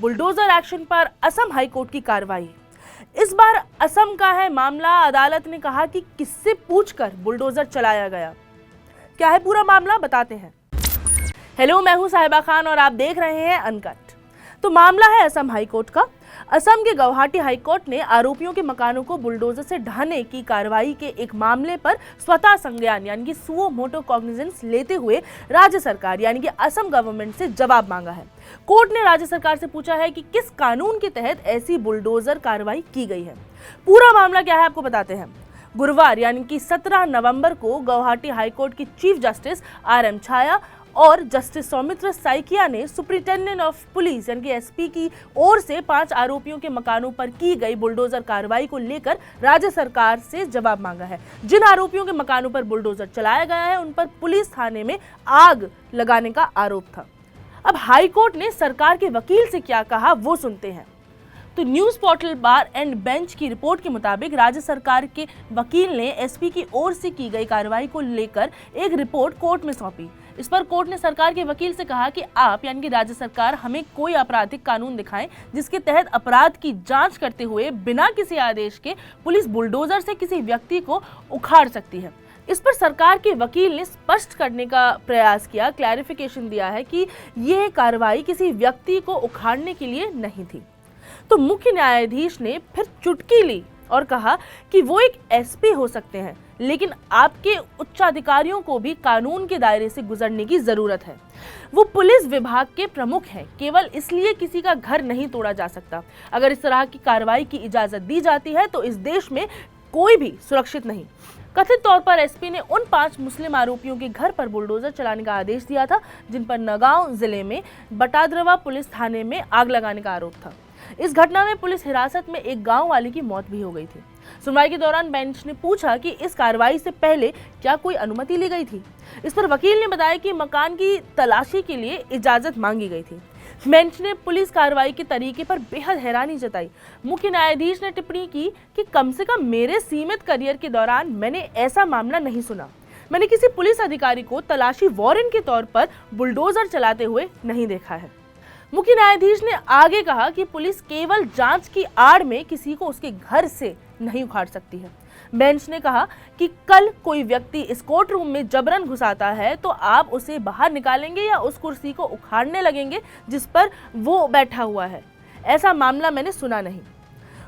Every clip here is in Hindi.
बुलडोजर एक्शन पर असम हाईकोर्ट की कार्रवाई। इस बार असम का है मामला। अदालत ने कहा कि किससे पूछकर बुलडोजर चलाया गया। क्या है पूरा मामला, बताते हैं। हेलो, मैं हूं साहिबा खान और आप देख रहे हैं अनकट। तो मामला है असम हाईकोर्ट का। असम के गुवाहाटी हाईकोर्ट ने आरोपियों के मकानों को बुलडोजर से ढाने की कार्रवाई के एक मामले पर स्वतः संज्ञान यानी कि सुओ मोटो कॉग्निजेंस लेते हुए राज्य सरकार यानी कि असम गवर्नमेंट से जवाब मांगा है। कोर्ट ने राज्य सरकार से पूछा है कि किस कानून के तहत ऐसी बुलडोजर कार्रवाई की गई है। पूरा मामला क्या है आपको बताते हैं। गुरुवार यानी कि 17 नवंबर को गुवाहाटी हाईकोर्ट की चीफ जस्टिस RM छाया और जस्टिस सौमित्र साइकिया ने सुप्रिंटेंडेंट ऑफ पुलिस यानी कि SP की ओर से 5 आरोपियों के मकानों पर की गई बुलडोजर कार्रवाई को लेकर राज्य सरकार से जवाब मांगा है। जिन आरोपियों के मकानों पर बुलडोजर चलाया गया है उन पर पुलिस थाने में आग लगाने का आरोप था। अब हाईकोर्ट ने सरकार के वकील से क्या कहा वो सुनते हैं। तो news portal bar and bench की रिपोर्ट के मुताबिक राज्य सरकार के वकील ने SP की ओर से की गई कार्रवाई को लेकर एक रिपोर्ट कोर्ट में सौंपी। इस पर कोर्ट ने सरकार के वकील से कहा कि आप यानी कि राज्य सरकार हमें कोई आपराधिक कानून दिखाएं जिसके तहत अपराध की जांच करते हुए बिना किसी आदेश के पुलिस बुलडोजर से किसी व्यक्ति को उखाड़ सकती है। इस पर सरकार के वकील ने स्पष्ट करने का प्रयास किया, क्लैरिफिकेशन दिया है कि यह कार्रवाई किसी व्यक्ति को उखाड़ने के लिए नहीं थी। तो मुख्य न्यायाधीश ने फिर चुटकी ली और कहा कि वो एक SP हो सकते हैं, लेकिन आपके उच्चाधिकारियों को भी कानून के दायरे से गुजरने की जरूरत है। वो पुलिस विभाग के प्रमुख हैं, केवल इसलिए किसी का घर नहीं तोड़ा जा सकता। अगर इस तरह की कार्रवाई की इजाजत दी जाती है तो इस देश में कोई भी सुरक्षित नहीं। कथित तौर पर SP ने उन 5 मुस्लिम आरोपियों के घर पर बुलडोजर चलाने का आदेश दिया था जिन पर नगांव जिले में बटाद्रवा पुलिस थाने में आग लगाने का आरोप था। इस घटना में पुलिस हिरासत में एक गांव वाले की मौत भी हो गई थी। सुनवाई के दौरान बेंच ने पूछा कि इस कार्रवाई से पहले क्या कोई अनुमति ली गई थी। इस पर वकील ने बताया कि मकान की तलाशी के लिए इजाजत मांगी गई थी। बेंच ने पुलिस कार्रवाई के तरीके पर बेहद हैरानी जताई। मुख्य न्यायाधीश ने टिप्पणी की कि कम से कम मेरे सीमित करियर के दौरान मैंने ऐसा मामला नहीं सुना। मैंने किसी पुलिस अधिकारी को तलाशी वारंट के तौर पर बुलडोजर चलाते हुए नहीं देखा है। मुख्य न्यायाधीश ने आगे कहा कि पुलिस केवल जांच की आड़ में किसी को उसके घर से नहीं उखाड़ सकती है। बेंच ने कहा कि कल कोई व्यक्ति इस कोर्ट रूम में जबरन घुसाता है तो आप उसे बाहर निकालेंगे या उस कुर्सी को उखाड़ने लगेंगे जिस पर वो बैठा हुआ है। ऐसा मामला मैंने सुना नहीं।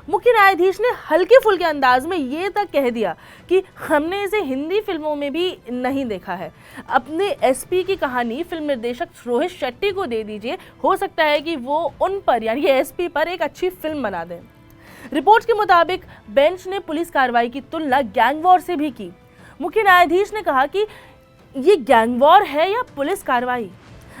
मुख्य न्यायाधीश ने हल्के फुल्के अंदाज में ये तक कह दिया कि हमने इसे हिंदी फिल्मों में भी नहीं देखा है। अपने SP की कहानी फिल्म निर्देशक रोहित शेट्टी को दे दीजिए, हो सकता है कि वो उन पर यानी SP पर एक अच्छी फिल्म बना दें। रिपोर्ट के मुताबिक बेंच ने पुलिस कार्रवाई की तुलना गैंगवॉर से भी की। मुख्य न्यायाधीश ने कहा कि ये गैंगवॉर है या पुलिस कार्रवाई।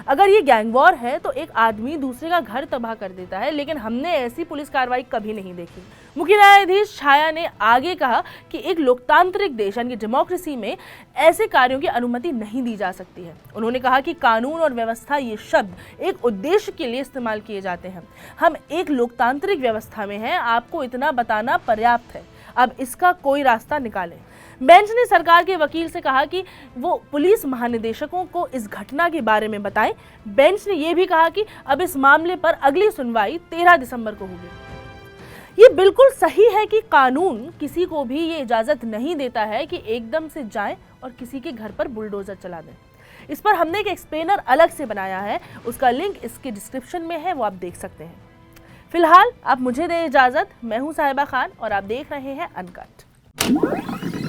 अगर ये गैंगवॉर है तो एक आदमी दूसरे का घर तबाह कर देता है, लेकिन हमने ऐसी पुलिस कार्रवाई कभी नहीं देखी। मुख्य न्यायाधीश छाया ने आगे कहा कि एक लोकतांत्रिक देश यानी डेमोक्रेसी में ऐसे कार्यों की अनुमति नहीं दी जा सकती है। उन्होंने कहा कि कानून और व्यवस्था ये शब्द एक उद्देश्य के लिए इस्तेमाल किए जाते हैं। हम एक लोकतांत्रिक व्यवस्था में हैं, आपको इतना बताना पर्याप्त है। अब इसका कोई रास्ता निकालें। बेंच ने सरकार के वकील से कहा कि वो पुलिस महानिदेशकों को इस घटना के बारे में बताएं। बेंच ने यह भी कहा कि अब इस मामले पर अगली सुनवाई 13 दिसंबर को होगी। ये बिल्कुल सही है कि कानून किसी को भी ये इजाजत नहीं देता है कि एकदम से जाएं और किसी के घर पर बुलडोजर चला दें। इस पर हमने एक एक्सप्लेनर अलग से बनाया है, उसका लिंक इसके डिस्क्रिप्शन में है, वो आप देख सकते हैं। फिलहाल आप मुझे दें इजाजत। मैं हूं साहिबा खान और आप देख रहे हैं अनकट।